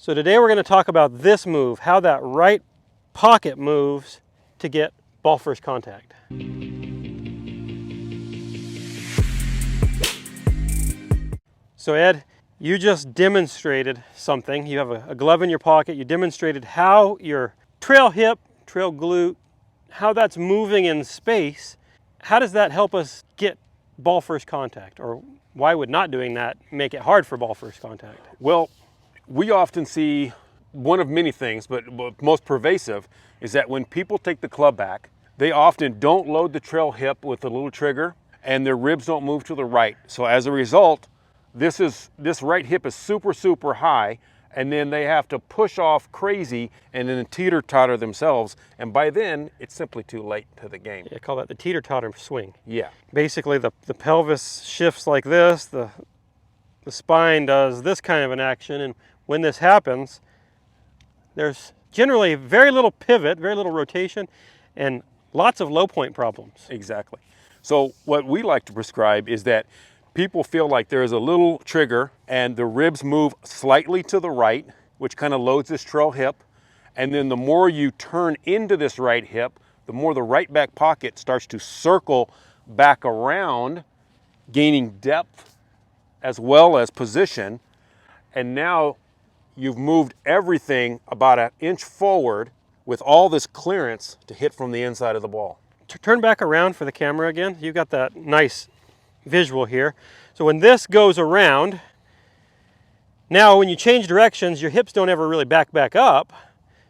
So today we're going to talk about this move, how that right pocket moves to get ball first contact. So Ed, you just demonstrated something. You have a glove in your pocket. You demonstrated how your trail hip, trail glute, how that's moving in space. How does that help us get ball first contact? Or why would not doing that make it hard for ball first contact? Well, we often see one of many things, but most pervasive is that when people take the club back, they often don't load the trail hip with the little trigger and their ribs don't move to the right. So as a result, this right hip is super high, and then they have to push off crazy and then teeter-totter themselves, and by then it's simply too late to the game. I call that the teeter-totter swing. Yeah. Basically the pelvis shifts like this, the spine does this kind of an action, and when this happens, there's generally very little pivot, very little rotation, and lots of low point problems. Exactly. So what we like to prescribe is that people feel like there's a little trigger and the ribs move slightly to the right, which kind of loads this trail hip. And then the more you turn into this right hip, the more the right back pocket starts to circle back around, gaining depth as well as position. And now you've moved everything about an inch forward with all this clearance to hit from the inside of the ball. Turn back around for the camera again. You've got that nice visual here. So when this goes around, now when you change directions, your hips don't ever really back up,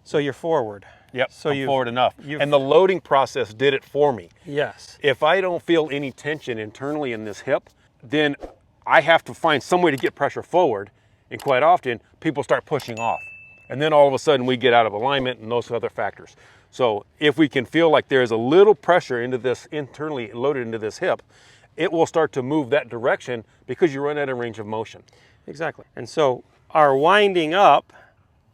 so you're forward. Yep, so I'm forward enough. And the loading process did it for me. Yes. If I don't feel any tension internally in this hip, then I have to find some way to get pressure forward, and quite often people start pushing off. And then all of a sudden we get out of alignment and those other factors. So if we can feel like there's a little pressure into this, internally loaded into this hip, it will start to move that direction because you run out of range of motion. Exactly. And so our winding up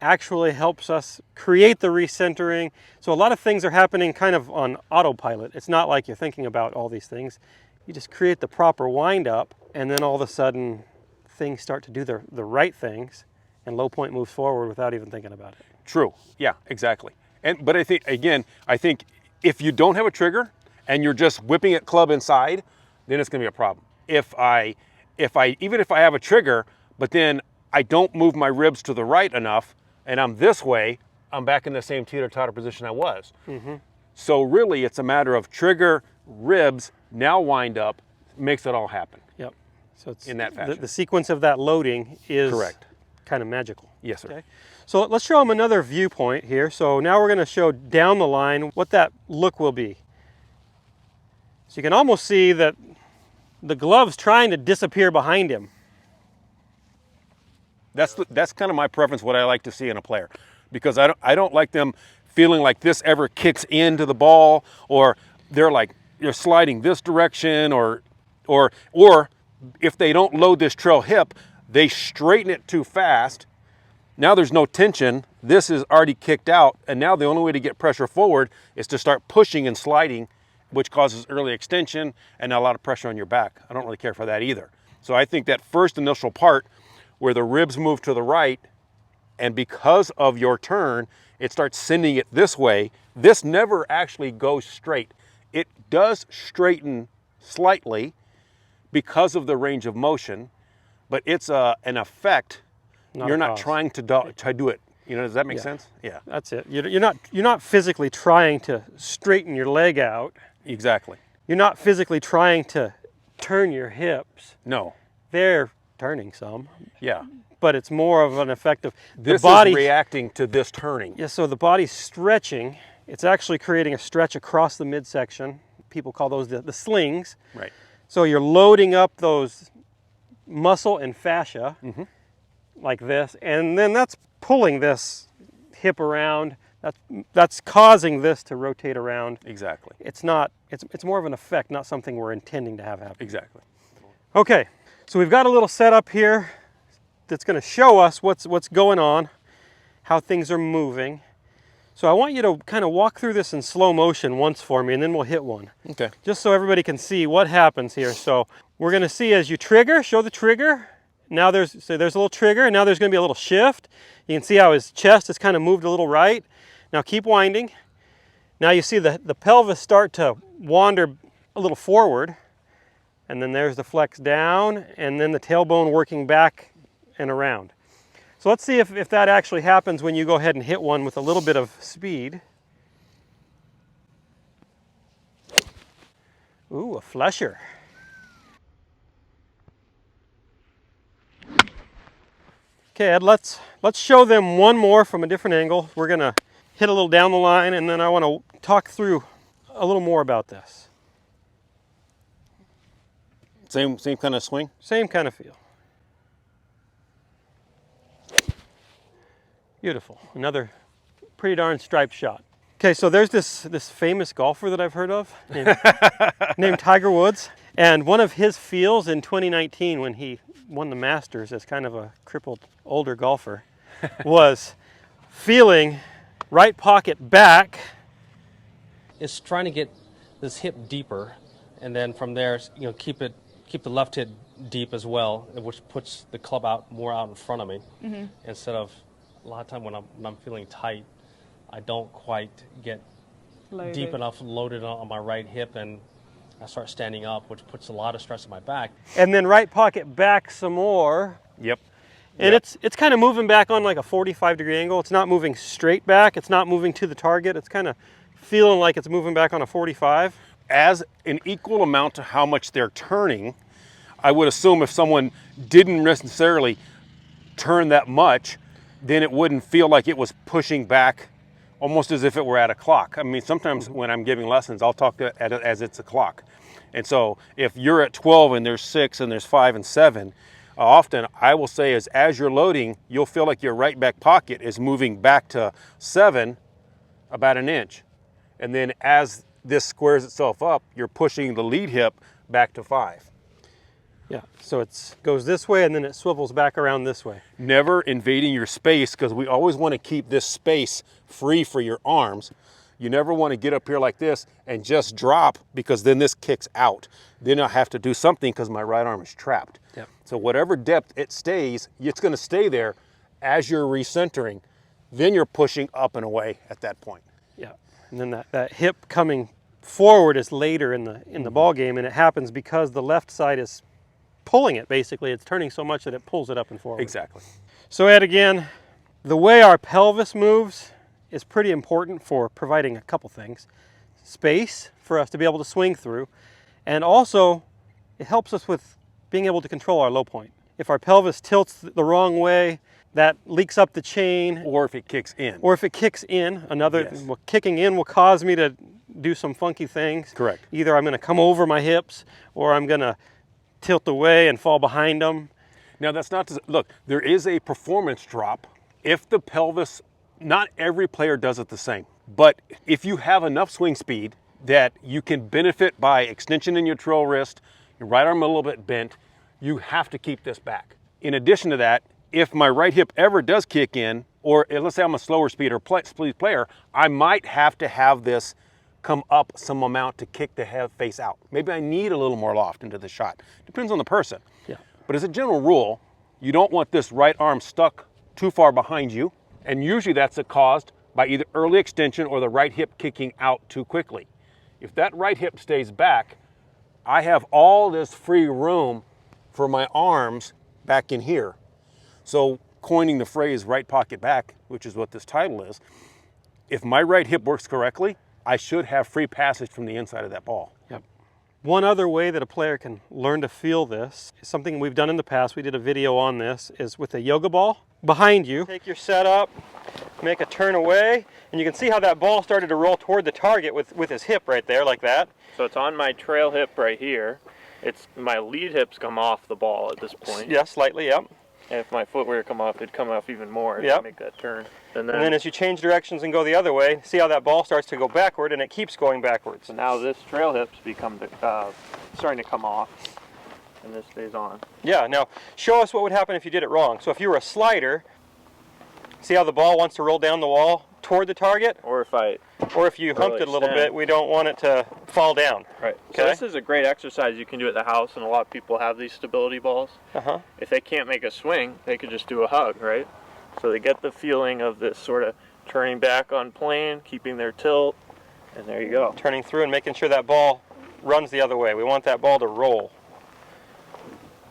actually helps us create the recentering. So a lot of things are happening kind of on autopilot. It's not like you're thinking about all these things. You just create the proper wind up, and then all of a sudden things start to do the right things, and low point moves forward without even thinking about it. True. Yeah, exactly. But I think if you don't have a trigger and you're just whipping it club inside, then it's going to be a problem. Even if I have a trigger, but then I don't move my ribs to the right enough and I'm this way, I'm back in the same teeter-totter position I was. Mm-hmm. So really it's a matter of trigger, ribs, now wind up, makes it all happen. Yep. So it's in that fashion. The sequence of that loading is correct. Kind of magical. Yes, sir. Okay. So let's show them another viewpoint here. So now we're going to show down the line what that look will be. So you can almost see that the glove's trying to disappear behind him. That's kind of my preference, what I like to see in a player, because I don't like them feeling like this ever kicks into the ball, or they're sliding this direction, or if they don't load this trail hip, they straighten it too fast. Now there's no tension. This is already kicked out, and now the only way to get pressure forward is to start pushing and sliding, which causes early extension and a lot of pressure on your back. I don't really care for that either. So I think that first initial part where the ribs move to the right, and because of your turn, it starts sending it this way. This never actually goes straight. It does straighten slightly because of the range of motion, but it's an effect. You're not trying to do it. Does that make sense? Yeah. That's it. You're not physically trying to straighten your leg out. Exactly. You're not physically trying to turn your hips. No. They're turning some. Yeah. But it's more of an effect of the body reacting to this turning. Yeah, so the body's stretching. It's actually creating a stretch across the midsection. People call those the slings. Right. So you're loading up those muscle and fascia like this, and then that's pulling this hip around. That's causing this to rotate around. Exactly. It's more of an effect, not something we're intending to have happen. Exactly. Okay, so we've got a little setup here that's going to show us what's going on, how things are moving. So I want you to kind of walk through this in slow motion once for me, and then we'll hit one. Okay. Just so everybody can see what happens here. So we're going to see as you trigger, show the trigger, Now there's a little trigger, and now there's going to be a little shift. You can see how his chest has kind of moved a little right. Now keep winding. Now you see the pelvis start to wander a little forward, and then there's the flex down, and then the tailbone working back and around. So let's see if that actually happens when you go ahead and hit one with a little bit of speed. Ooh, a flesher. Okay, Ed, let's show them one more from a different angle. We're gonna hit a little down the line, and then I want to talk through a little more about this. Same kind of swing? Same kind of feel. Beautiful. Another pretty darn striped shot. Okay, so there's this famous golfer that I've heard of named Tiger Woods. And one of his feels in 2019 when he won the Masters as kind of a crippled older golfer was feeling right pocket back. It's trying to get this hip deeper, and then from there, keep the left hip deep as well, which puts the club more out in front of me. Instead of a lot of time when I'm feeling tight, I don't quite get deep enough loaded on my right hip, and I start standing up, which puts a lot of stress on my back. And then right pocket back some more. Yep. And it's kind of moving back on like a 45-degree angle. It's not moving straight back. It's not moving to the target. It's kind of feeling like it's moving back on a 45. As an equal amount to how much they're turning, I would assume if someone didn't necessarily turn that much, then it wouldn't feel like it was pushing back almost as if it were at a clock. I mean, sometimes when I'm giving lessons, I'll talk to it as it's a clock. And so if you're at 12 and there's 6 and there's 5 and 7, often I will say as you're loading, you'll feel like your right back pocket is moving back to 7 about an inch. And then as this squares itself up, you're pushing the lead hip back to 5. Yeah, so it goes this way and then it swivels back around this way. Never invading your space, because we always want to keep this space free for your arms. You never want to get up here like this and just drop, because then this kicks out. Then I have to do something because my right arm is trapped. Yep. So whatever depth it stays, it's going to stay there as you're recentering. Then you're pushing up and away at that point. Yeah, and then that hip coming forward is later in the ball game, and it happens because the left side is pulling it. Basically, it's turning so much that it pulls it up and forward. Exactly. So Ed, again, the way our pelvis moves is pretty important for providing a couple things. Space for us to be able to swing through, and also it helps us with being able to control our low point. If our pelvis tilts the wrong way, that leaks up the chain. Or if it kicks in. Or if it kicks in, Yes. Kicking in will cause me to do some funky things. Correct. Either I'm going to come over my hips, or I'm going to tilt away and fall behind them. Now that's not to, look, there is a performance drop if the pelvis, not every player does it the same, but if you have enough swing speed that you can benefit by extension in your trail wrist, your right arm a little bit bent, you have to keep this back. In addition to that, if my right hip ever does kick in, or let's say I'm a slower speed or speed player, I might have to have this come up some amount to kick the head face out. Maybe I need a little more loft into the shot. Depends on the person. Yeah. But as a general rule, you don't want this right arm stuck too far behind you. And usually that's caused by either early extension or the right hip kicking out too quickly. If that right hip stays back, I have all this free room for my arms back in here. So coining the phrase right pocket back, which is what this title is, if my right hip works correctly, I should have free passage from the inside of that ball. Yep. One other way that a player can learn to feel this is something we've done in the past. We did a video on this, is with a yoga ball behind you. Take your setup, make a turn away, and you can see how that ball started to roll toward the target with his hip right there, like that. So it's on my trail hip right here. It's my lead hips come off the ball at this point. Yeah, slightly, yep. And if my footwear come off, it'd come off even more Yep. to make that turn. And then as you change directions and go the other way, see how that ball starts to go backward, and it keeps going backwards. So now this trail hip's become starting to come off, and this stays on. Yeah, now show us what would happen if you did it wrong. So if you were a slider, see how the ball wants to roll down the wall toward the target? Or if I Or if you humped it a little extend. bit, we don't want it to fall down. Right. So Okay. this is a great exercise you can do at the house, and a lot of people have these stability balls. Uh-huh. If they can't make a swing, they could just do a hug, right? So they get the feeling of this sort of turning back on plane, keeping their tilt, and there you go. Turning through and making sure that ball runs the other way. We want that ball to roll.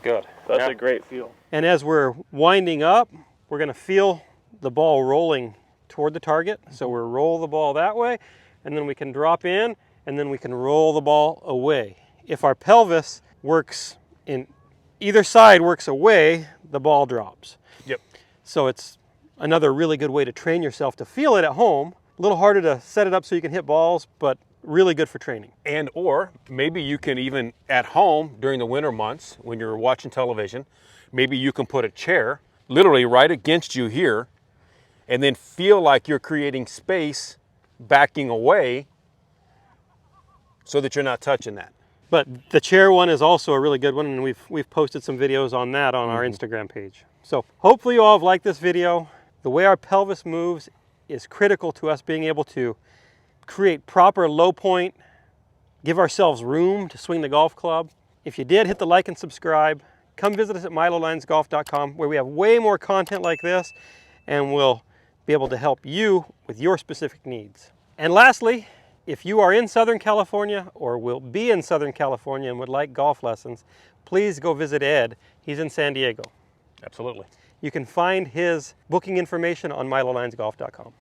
Good. That's Yeah. a great feel. And as we're winding up, we're going to feel the ball rolling toward the target. So we'll roll the ball that way, and then we can drop in, and then we can roll the ball away. If our pelvis works in either side works away, the ball drops. Yep. So it's another really good way to train yourself to feel it at home. A little harder to set it up so you can hit balls, but really good for training. And or maybe you can even at home during the winter months when you're watching television, maybe you can put a chair literally right against you here and then feel like you're creating space backing away so that you're not touching that. But the chair one is also a really good one, and we've posted some videos on that on our Instagram page. So hopefully you all have liked this video. The way our pelvis moves is critical to us being able to create proper low point, give ourselves room to swing the golf club. If you did, hit the like and subscribe. Come visit us at milolinesgolf.com, where we have way more content like this, and we'll be able to help you with your specific needs. And lastly, if you are in Southern California or will be in Southern California and would like golf lessons, please go visit Ed. He's in San Diego. Absolutely. You can find his booking information on milolinesgolf.com.